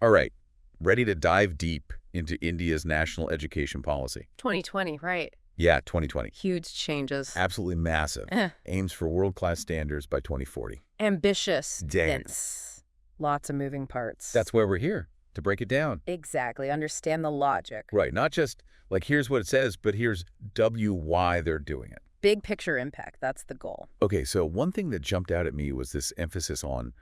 All right, ready to dive deep into India's national education policy. 2020, right. Yeah, 2020. Huge changes. Absolutely massive. Aims for world-class standards by 2040. Ambitious, Dang. dense. Lots of moving parts. That's why we're here, to break it down. Exactly. Understand the logic. Right, not just like here's what it says, but here's why they're doing it. Big picture impact. That's the goal. Okay, so one thing that jumped out at me was this emphasis on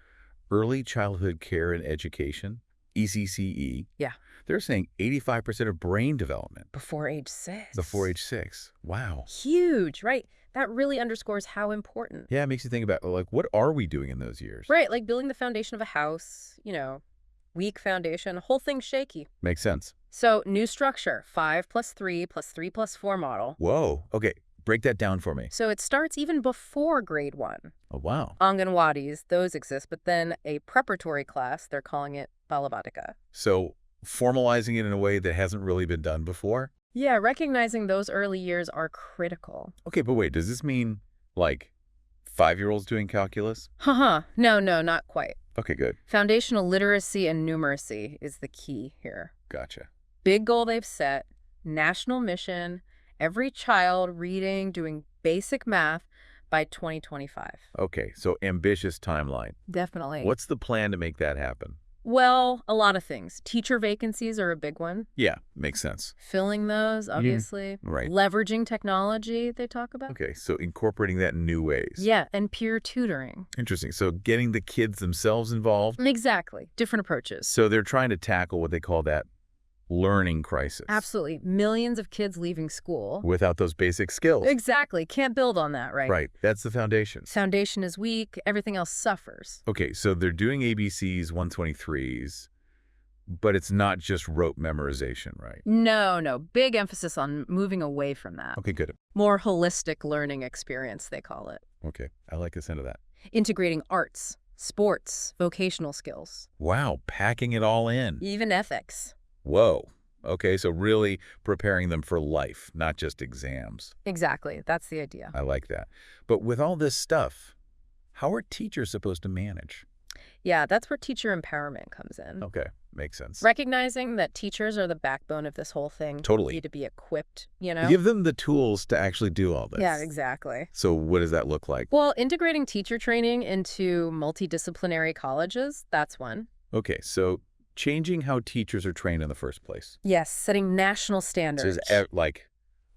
early childhood care and education, ECCE. Yeah. They're saying 85% of brain development. Before age 6. Before age 6. Wow. Huge, right? That really underscores how important. Yeah, it makes you think about, like, what are we doing in those years? Right, like building the foundation of a house, weak foundation, whole thing's shaky. Makes sense. So, new structure, 5 plus 3 plus 3 plus 4 model. Whoa. Okay, break that down for me. So it starts even before grade 1. Oh, wow. Anganwadis, those exist, but then a preparatory class, they're calling it Balavadika. So formalizing it in a way that hasn't really been done before? Yeah, recognizing those early years are critical. Okay, but wait, does this mean, like, 5-year-olds doing calculus? No, not quite. Okay, good. Foundational literacy and numeracy is the key here. Gotcha. Big goal they've set, national mission, every child reading, doing basic math by 2025. Okay, so ambitious timeline. Definitely. What's the plan to make that happen? Well, a lot of things. Teacher vacancies are a big one. Yeah, makes sense. Filling those, obviously. Right. Leveraging technology, they talk about. Okay, so incorporating that in new ways. Yeah, and peer tutoring. Interesting. So getting the kids themselves involved. Exactly. Different approaches. So they're trying to tackle what they call that learning crisis. Absolutely. Millions of kids leaving school. Without those basic skills. Exactly. Can't build on that, right? Right. That's the foundation. Foundation is weak. Everything else suffers. Okay, so they're doing ABCs, 123s, but it's not just rote memorization, right? No. Big emphasis on moving away from that. Okay, good. More holistic learning experience, they call it. Okay, I like the sound of that. Integrating arts, sports, vocational skills. Wow, packing it all in. Even ethics. Whoa. Okay, so really preparing them for life, not just exams. Exactly. That's the idea. I like that. But with all this stuff, how are teachers supposed to manage? Yeah, that's where teacher empowerment comes in. Okay, makes sense. Recognizing that teachers are the backbone of this whole thing. Totally. Need to be equipped, you know? Give them the tools to actually do all this. Yeah, exactly. So what does that look like? Well, integrating teacher training into multidisciplinary colleges, that's one. Okay, so changing how teachers are trained in the first place. Yes, setting national standards. So it's like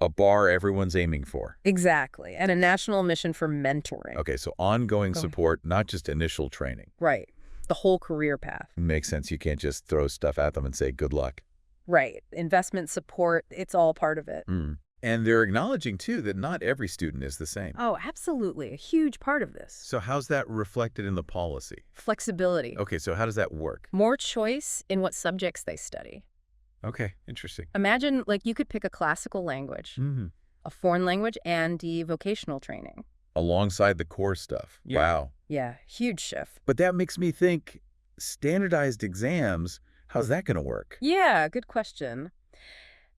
a bar everyone's aiming for. Exactly. And a national mission for mentoring. Okay, so ongoing support, not just initial training. Right. The whole career path. Makes sense. You can't just throw stuff at them and say, good luck. Right. Investment support, it's all part of it. And they're acknowledging, too, that not every student is the same. Oh, absolutely. A huge part of this. So how's that reflected in the policy? Flexibility. Okay, so how does that work? More choice in what subjects they study. Okay, interesting. Imagine, like, you could pick a classical language, a foreign language, and the vocational training. Alongside the core stuff. Yeah. Wow. Yeah, huge shift. But that makes me think, standardized exams, how's that going to work? Yeah, good question.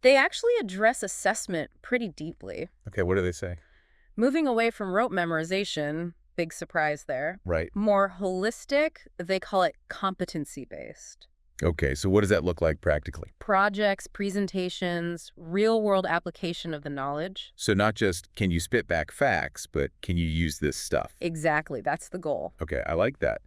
They actually address assessment pretty deeply. Okay, what do they say? Moving away from rote memorization, big surprise there. Right. More holistic, they call it competency-based. Okay, so what does that look like practically? Projects, presentations, real-world application of the knowledge. So not just can you spit back facts, but can you use this stuff? Exactly, that's the goal. Okay, I like that.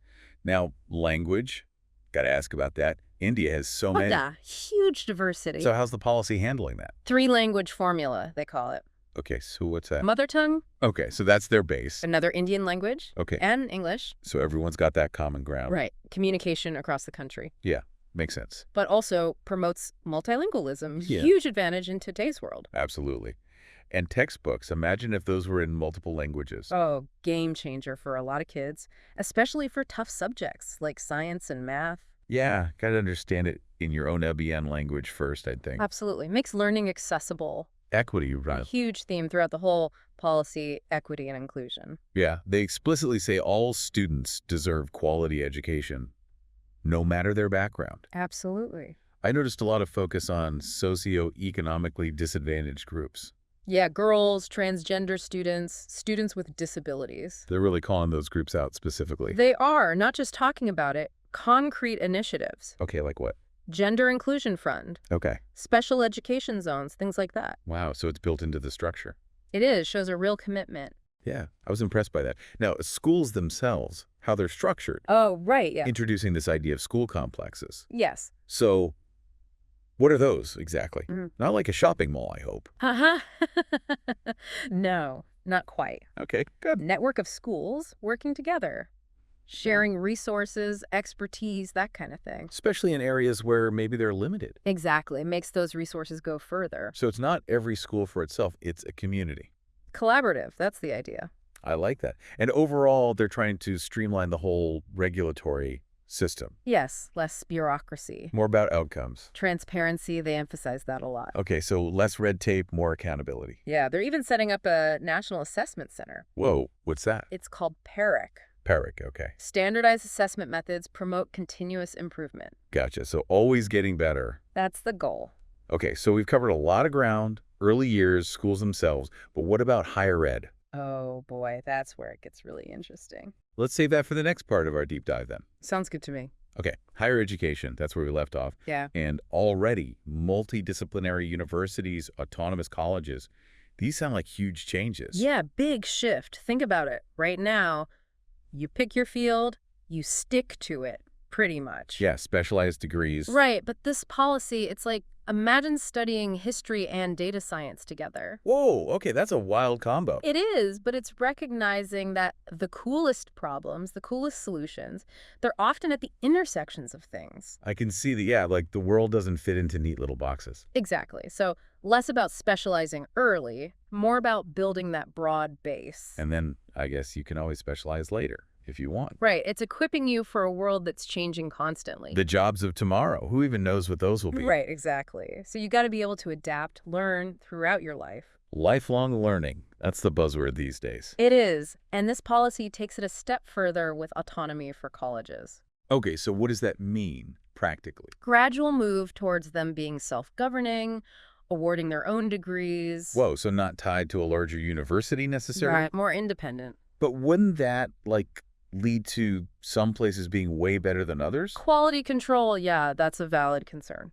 Now, language, got to ask about that. India has so many. Huge diversity. So how's the policy handling that? 3-language formula, they call it. Okay, so what's that? Mother tongue, Okay, so that's their base. another Indian language, Okay, and English. so everyone's got that common ground. Right, communication across the country. Yeah, makes sense. But also promotes multilingualism. Yeah. Huge advantage in today's world. Absolutely. And textbooks, imagine if those were in multiple languages. Oh, game changer for a lot of kids, especially for tough subjects like science and math. Yeah, got to understand it in your own LBN language first, I think. Absolutely. Makes learning accessible. Equity, A right? huge theme throughout the whole policy, equity and inclusion. Yeah, they explicitly say all students deserve quality education, no matter their background. Absolutely. I noticed a lot of focus on socioeconomically disadvantaged groups. Yeah, girls, transgender students, students with disabilities. They're really calling those groups out specifically. They are not just talking about it, concrete initiatives. Okay, like what? Gender inclusion fund, Okay. special education zones, things like that. Wow, so it's built into the structure. It is, shows a real commitment. Yeah, I was impressed by that. Now, schools themselves, how they're structured, Oh, right, yeah. introducing this idea of school complexes. Yes. So what are those exactly? Mhm. Not like a shopping mall, I hope. Uh-huh. No, not quite. Okay, good. Network of schools working together, sharing resources, expertise, that kind of thing. Especially in areas where maybe they're limited. Exactly. It makes those resources go further. So it's not every school for itself, it's a community. Collaborative, that's the idea. I like that. And overall, they're trying to streamline the whole regulatory system. Yes, less bureaucracy. More about outcomes. Transparency, they emphasize that a lot. Okay, so less red tape, more accountability. Yeah, they're even setting up a national assessment center. Whoa, what's that? It's called PERIC. PERIC, okay. Standardized assessment methods promote continuous improvement. Gotcha. So always getting better. That's the goal. Okay, so we've covered a lot of ground, early years, schools themselves, but what about higher ed? Oh boy, that's where it gets really interesting. Let's save that for the next part of our deep dive then. Sounds good to me. Okay, higher education, that's where we left off. Yeah. And already, multidisciplinary universities, autonomous colleges, these sound like huge changes. Yeah, big shift. Think about it. Right now, you pick your field, you stick to it, pretty much. Yeah, specialized degrees. Right, but this policy, it's like, imagine studying history and data science together. Whoa, okay, that's a wild combo. It is, but it's recognizing that the coolest problems, the coolest solutions, they're often at the intersections of things. I can see that, yeah, like the world doesn't fit into neat little boxes. Exactly. So less about specializing early, more about building that broad base. And then I guess you can always specialize later if you want. Right. It's equipping you for a world that's changing constantly. The jobs of tomorrow, who even knows what those will be? Right, exactly. So you got to be able to adapt, learn throughout your life. Lifelong learning, that's the buzzword these days. It is. And this policy takes it a step further with autonomy for colleges. Okay, so what does that mean practically? Gradual move towards them being self-governing, awarding their own degrees. Whoa, so not tied to a larger university necessarily? Right, more independent. But wouldn't that, like, lead to some places being way better than others? Quality control, yeah, that's a valid concern.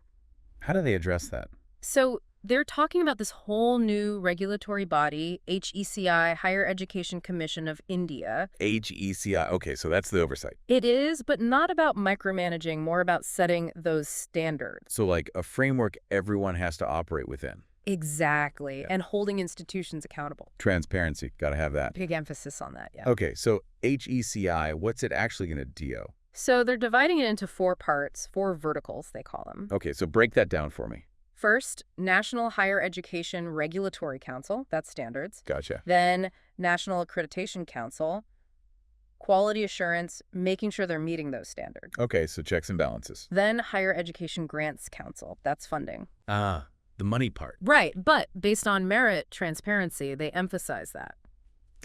How do they address that? So they're talking about this whole new regulatory body, HECI, Higher Education Commission of India. HECI, okay, so that's the oversight. It is, but not about micromanaging, more about setting those standards. So like a framework everyone has to operate within. Exactly, Yeah. and holding institutions accountable. Transparency, got to have that. Big emphasis on that, yeah. Okay, so HECI, what's it actually going to do? So they're dividing it into 4 parts, 4 verticals, they call them. Okay, so break that down for me. First, National Higher Education Regulatory Council, that's standards. Gotcha. Then National Accreditation Council, quality assurance, making sure they're meeting those standards. Okay, so checks and balances. Then Higher Education Grants Council, that's funding. Ah, the money part. Right, but based on merit transparency, they emphasize that.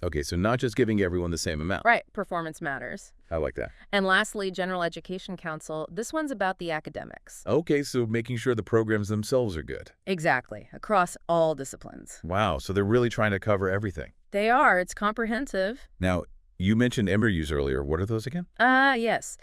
Okay, so not just giving everyone the same amount. Right, performance matters. I like that. And lastly, General Education Council, this one's about the academics. Okay, so making sure the programs themselves are good. Exactly, across all disciplines. Wow, so they're really trying to cover everything. They are, it's comprehensive. Now, you mentioned MRUs earlier. What are those again? Yes.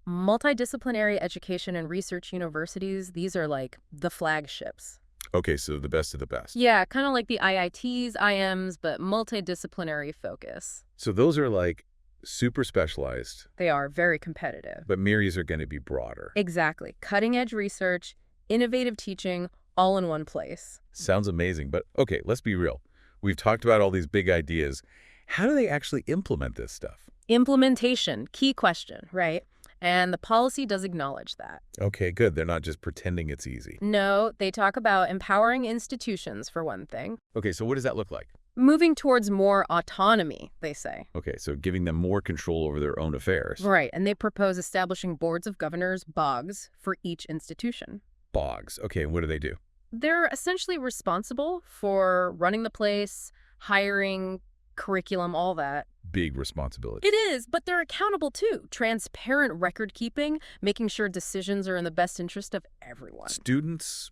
Multidisciplinary education and research universities, these are like the flagships. Okay, so the best of the best. Yeah, kind of like the IITs, IMs, but multidisciplinary focus. So those are like super specialized, They are very competitive. but MRUs are going to be broader. Exactly. Cutting-edge research, innovative teaching, all in one place. Sounds amazing, but okay, let's be real. We've talked about all these big ideas. How do they actually implement this stuff? Implementation, key question, right? And the policy does acknowledge that. Okay, good. They're not just pretending it's easy. No, they talk about empowering institutions, for one thing. Okay, so what does that look like? Moving towards more autonomy, they say. Okay, so giving them more control over their own affairs. Right, and they propose establishing boards of governors, BOGs, for each institution. Bogs. Okay, and what do they do? They're essentially responsible for running the place, hiring, curriculum, all that. Big responsibility. It is, but they're accountable too. Transparent record keeping, making sure decisions are in the best interest of everyone. Students,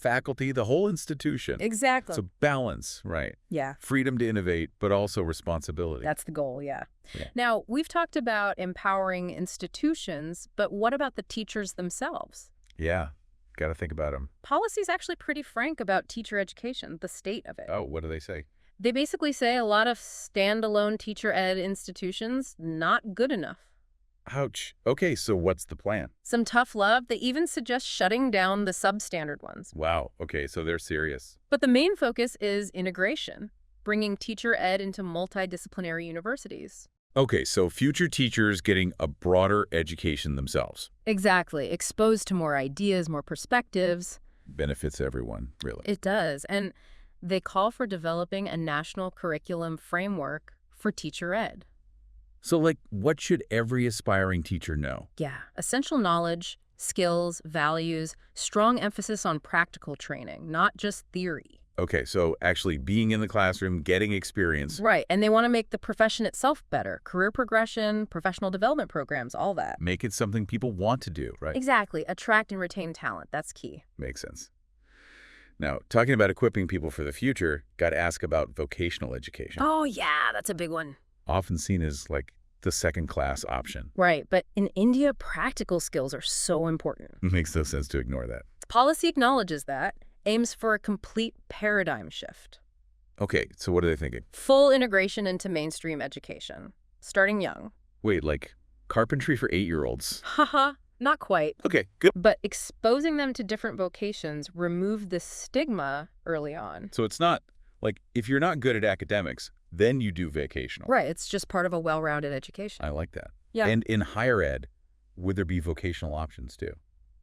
faculty, the whole institution. Exactly. So balance, right. Yeah, Freedom to innovate, but also responsibility. that's the goal, yeah. Yeah. Now, we've talked about empowering institutions, but what about the teachers themselves? Yeah, got to think about them. Policy's actually pretty frank about teacher education, the state of it. Oh, what do they say? They basically say a lot of standalone teacher ed institutions, not good enough. Ouch. Okay, so what's the plan? Some tough love. They even suggest shutting down the substandard ones. Wow. Okay, so they're serious. But the main focus is integration, bringing teacher ed into multidisciplinary universities. Okay, so future teachers getting a broader education themselves. Exactly. Exposed to more ideas, more perspectives. Benefits everyone, really. It does. And they call for developing a national curriculum framework for teacher ed. So, like, what should every aspiring teacher know? Yeah. Essential knowledge, skills, values, strong emphasis on practical training, not just theory. Okay, so actually being in the classroom, getting experience. Right. And they want to make the profession itself better. Career progression, professional development programs, all that. Make it something people want to do, right? Exactly. Attract and retain talent. That's key. Makes sense. Now, talking about equipping people for the future, got to ask about vocational education. Oh, yeah. That's a big one. Often seen as, like, the second-class option. Right. But in India, practical skills are so important. Makes no sense to ignore that. Policy acknowledges that, aims for a complete paradigm shift. Okay, so what are they thinking? Full integration into mainstream education, starting young. Wait, like carpentry for 8-year-olds? Haha, not quite. Okay, good. But exposing them to different vocations remove the stigma early on. So it's not like if you're not good at academics, then you do vocational. Right, it's just part of a well-rounded education. I like that. Yeah. And in higher ed, would there be vocational options too?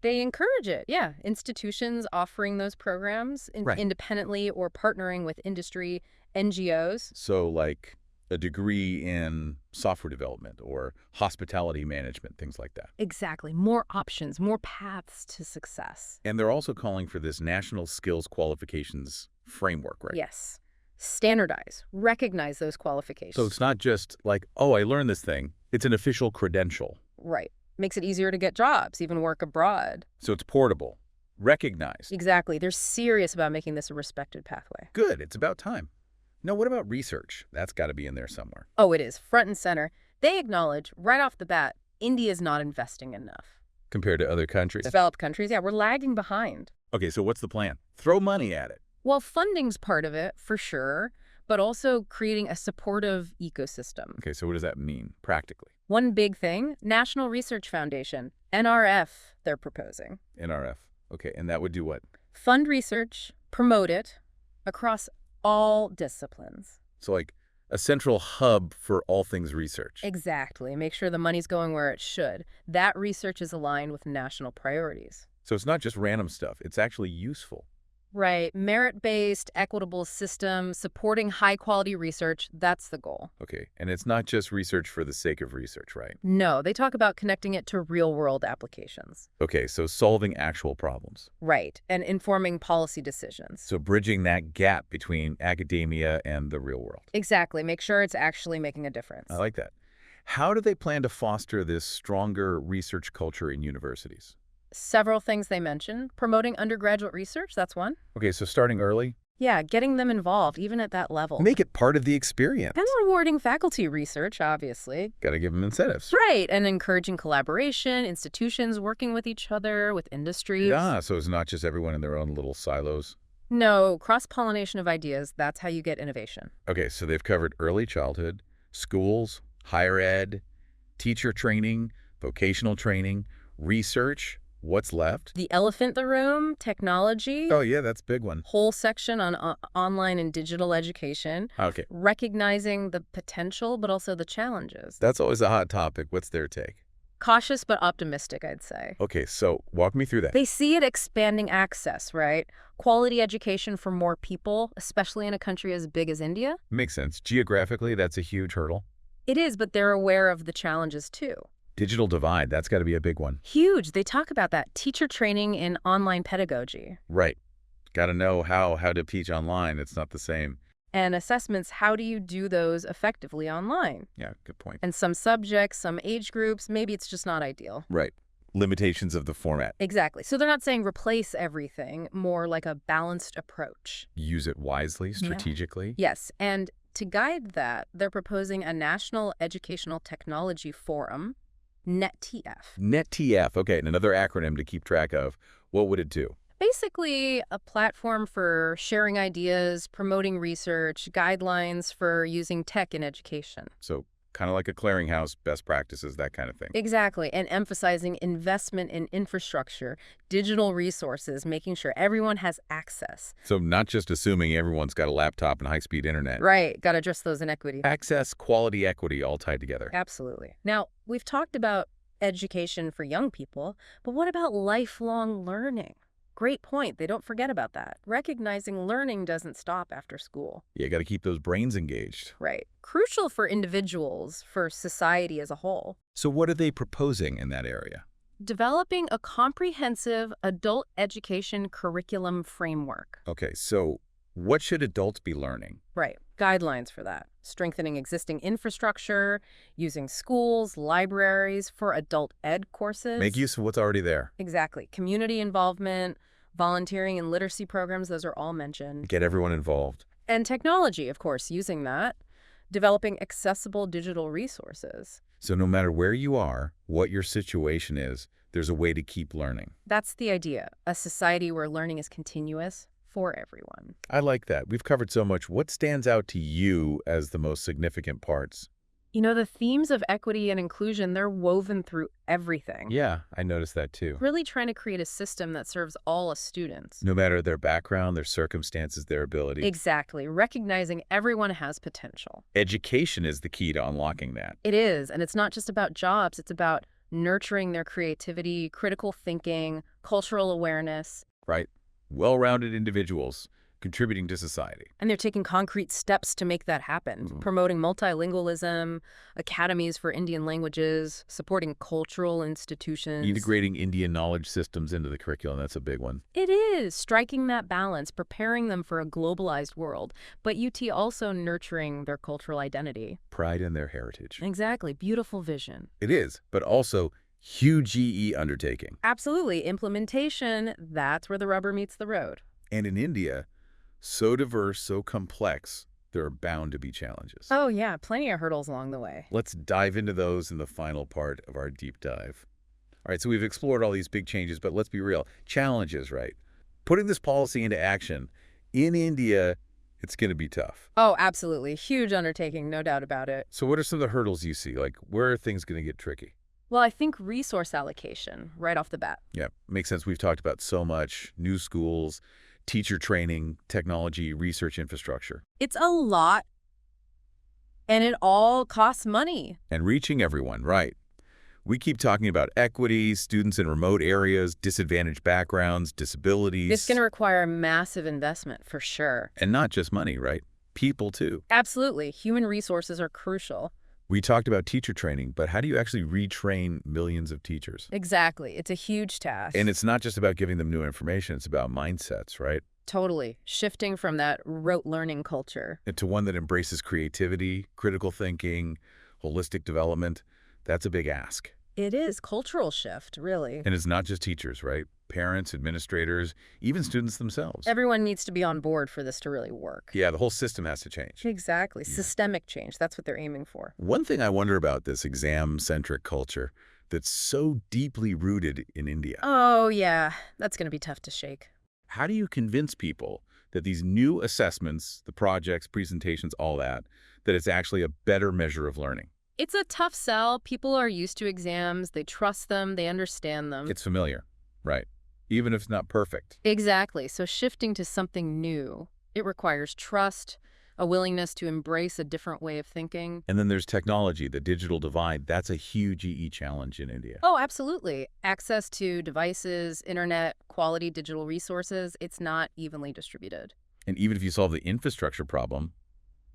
They encourage it, yeah. Institutions offering those programs Right. independently or partnering with industry, NGOs. So like a degree in software development or hospitality management, things like that. Exactly. More options, more paths to success. And they're also calling for this national skills qualifications framework, right? Yes. Standardize, recognize those qualifications. So it's not just like, oh, I learned this thing. It's an official credential. Right. Makes it easier to get jobs, even work abroad. So it's portable, recognized. Exactly. They're serious about making this a respected pathway. Good. It's about time. Now, what about research? That's got to be in there somewhere. Oh, it is. Front and center. They acknowledge, right off the bat, India's not investing enough. Compared to other countries? Developed countries, yeah, we're lagging behind. Okay, so what's the plan? Throw money at it. Well, funding's part of it, for sure, but also creating a supportive ecosystem. Okay, so what does that mean practically? One big thing, National Research Foundation, NRF, they're proposing. NRF. Okay, and that would do what? Fund research, promote it across all disciplines. So like a central hub for all things research. Exactly. Make sure the money's going where it should. That research is aligned with national priorities. So it's not just random stuff. It's actually useful. Right. Merit-based, equitable system, supporting high-quality research, that's the goal. Okay, and it's not just research for the sake of research, right? No, they talk about connecting it to real-world applications. Okay, so solving actual problems. Right, and informing policy decisions. So bridging that gap between academia and the real world. Exactly. Make sure it's actually making a difference. I like that. How do they plan to foster this stronger research culture in universities? Several things they mention. Promoting undergraduate research, that's one. Okay, so starting early. Yeah, getting them involved, even at that level. Make it part of the experience. And rewarding faculty research, obviously. Got to give them incentives. Right, and encouraging collaboration, institutions working with each other, with industries. Yeah, so it's not just everyone in their own little silos. No, cross-pollination of ideas, that's how you get innovation. Okay, so they've covered early childhood, schools, higher ed, teacher training, vocational training, research. What's left? The elephant in the room, technology. Oh, yeah, that's a big one. Whole section on online and digital education. Okay. Recognizing the potential, but also the challenges. That's always a hot topic. What's their take? Cautious but optimistic, I'd say. Okay, so walk me through that. They see it expanding access, right? Quality education for more people, especially in a country as big as India. Makes sense. Geographically, that's a huge hurdle. It is, but they're aware of the challenges too. Digital divide, that's got to be a big one. Huge. They talk about that. Teacher training in online pedagogy. Right. Got to know how to teach online. It's not the same. And assessments, how do you do those effectively online? Yeah, good point. And some subjects, some age groups, maybe it's just not ideal. Right. limitations of the format. Exactly. So they're not saying replace everything, more like a balanced approach. Use it wisely, strategically. Yes, and to guide that, they're proposing a National Educational Technology Forum, NETF. NETF, okay, and another acronym to keep track of. What would it do? Basically, a platform for sharing ideas, promoting research, guidelines for using tech in education. So kind of like a clearinghouse, best practices, that kind of thing. Exactly, and emphasizing investment in infrastructure, digital resources, making sure everyone has access. So not just assuming everyone's got a laptop and high-speed internet. Right, got to address those inequities. Access, quality, equity, all tied together. Absolutely. Now, we've talked about education for young people, but what about lifelong learning? Great point. They don't forget about that. Recognizing learning doesn't stop after school. You got to keep those brains engaged. Right. Crucial for individuals, for society as a whole. So what are they proposing in that area? Developing a comprehensive adult education curriculum framework. Okay, so what should adults be learning? Right. Guidelines for that. Strengthening existing infrastructure, using schools, libraries for adult ed courses. Make use of what's already there. Exactly. Community involvement, volunteering and literacy programs, those are all mentioned. Get everyone involved. And technology, of course, using that. Developing accessible digital resources. So no matter where you are, what your situation is, there's a way to keep learning. That's the idea. A society where learning is continuous for everyone. I like that. We've covered so much. What stands out to you as the most significant parts? You know, the themes of equity and inclusion, they're woven through everything. Yeah, I noticed that too. Really trying to create a system that serves all students. No matter their background, their circumstances, their ability. Exactly. Recognizing everyone has potential. Education is the key to unlocking that. It is. And it's not just about jobs. It's about nurturing their creativity, critical thinking, cultural awareness. Right. Well-rounded individuals contributing to society. And they're taking concrete steps to make that happen, promoting multilingualism, academies for Indian languages, supporting cultural institutions. Integrating Indian knowledge systems into the curriculum, that's a big one. It is, striking that balance, preparing them for a globalized world, but UT also nurturing their cultural identity. Pride in their heritage. Exactly, beautiful vision. It is, but also huge GE undertaking. Absolutely, implementation, that's where the rubber meets the road. And in India, so diverse, so complex, there are bound to be challenges. Oh yeah, plenty of hurdles along the way. Let's dive into those in the final part of our deep dive. All right, so we've explored all these big changes, but let's be real. Challenges, right? Putting this policy into action in India, it's going to be tough. Oh, absolutely. Huge undertaking, no doubt about it. So what are some of the hurdles you see? Like, where are things going to get tricky? Well, I think resource allocation right off the bat. Yeah, makes sense. We've talked about so much, new schools, teacher training, technology, research infrastructure. It's a lot, and it all costs money. And reaching everyone, right. We keep talking about equity, students in remote areas, disadvantaged backgrounds, disabilities. It's going to require massive investment, for sure. And not just money, right? People, too. Absolutely. Human resources are crucial. We talked about teacher training, but how do you actually retrain millions of teachers? Exactly. It's a huge task. And it's not just about giving them new information. It's about mindsets, right? Totally. Shifting from that rote learning culture. And to one that embraces creativity, critical thinking, holistic development. That's a big ask. It is cultural shift, really. And it's not just teachers, right? Parents, administrators, even students themselves. Everyone needs to be on board for this to really work. Yeah, the whole system has to change. Exactly. Systemic change. That's what they're aiming for. One thing I wonder about this exam-centric culture that's so deeply rooted in India. Oh, yeah. That's going to be tough to shake. How do you convince people that these new assessments, the projects, presentations, all that it's actually a better measure of learning? It's a tough sell. People are used to exams. They trust them. They understand them. It's familiar, right? Even if it's not perfect. Exactly. So shifting to something new, it requires trust, a willingness to embrace a different way of thinking. And then there's technology, the digital divide. That's a huge EE challenge in India. Oh, absolutely. Access to devices, internet, quality digital resources, it's not evenly distributed. And even if you solve the infrastructure problem,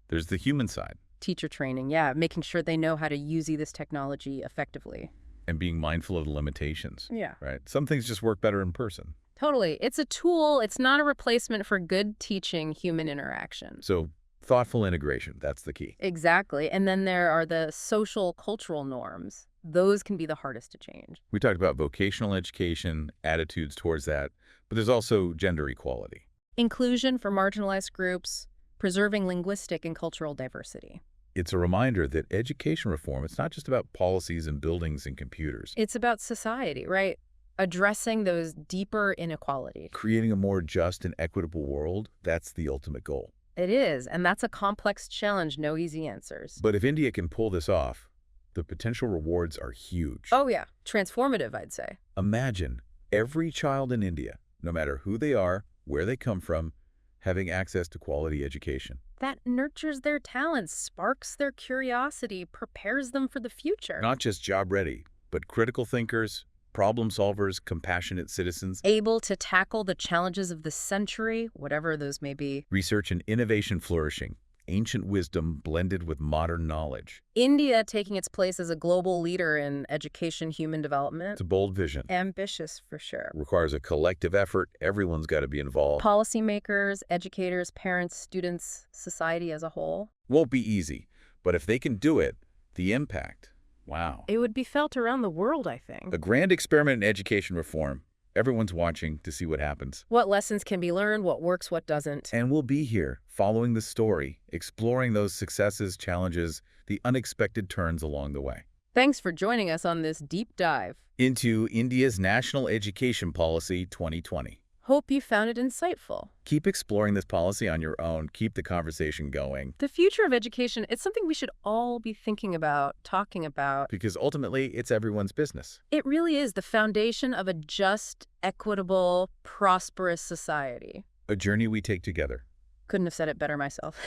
there's the human side. Teacher training, yeah, making sure they know how to use this technology effectively. And being mindful of the limitations. Yeah. Right? Some things just work better in person. Totally. It's a tool. It's not a replacement for good teaching human interaction. So thoughtful integration, that's the key. Exactly. And then there are the social cultural norms. those can be the hardest to change. We talked about vocational education, attitudes towards that, but there's also gender equality. Inclusion for marginalized groups, preserving linguistic and cultural diversity. It's a reminder that education reform, it's not just about policies and buildings and computers. It's about society, right? Addressing those deeper inequalities. Creating a more just and equitable world, that's the ultimate goal. It is, and that's a complex challenge, no easy answers. But if India can pull this off, the potential rewards are huge. Oh yeah, transformative, I'd say. Imagine every child in India, no matter who they are, where they come from, having access to quality education. That nurtures their talents, sparks their curiosity, prepares them for the future. Not just job ready, but critical thinkers, problem solvers, compassionate citizens. Able to tackle the challenges of the century, whatever those may be. Research and innovation flourishing. Ancient wisdom blended with modern knowledge. India taking its place as a global leader in education, human development. It's a bold vision. Ambitious, for sure. Requires a collective effort. Everyone's got to be involved. Policymakers, educators, parents, students, society as a whole. Won't be easy, but if they can do it, the impact, wow. It would be felt around the world, I think. A grand experiment in education reform. Everyone's watching to see what happens. What lessons can be learned, what works, what doesn't. And we'll be here, following the story, exploring those successes, challenges, the unexpected turns along the way. Thanks for joining us on this deep dive into India's National Education Policy 2020. Hope you found it insightful. Keep exploring this policy on your own. Keep the conversation going. The future of education, it's something we should all be thinking about, talking about. Because ultimately, it's everyone's business. It really is the foundation of a just, equitable, prosperous society. A journey we take together. Couldn't have said it better myself.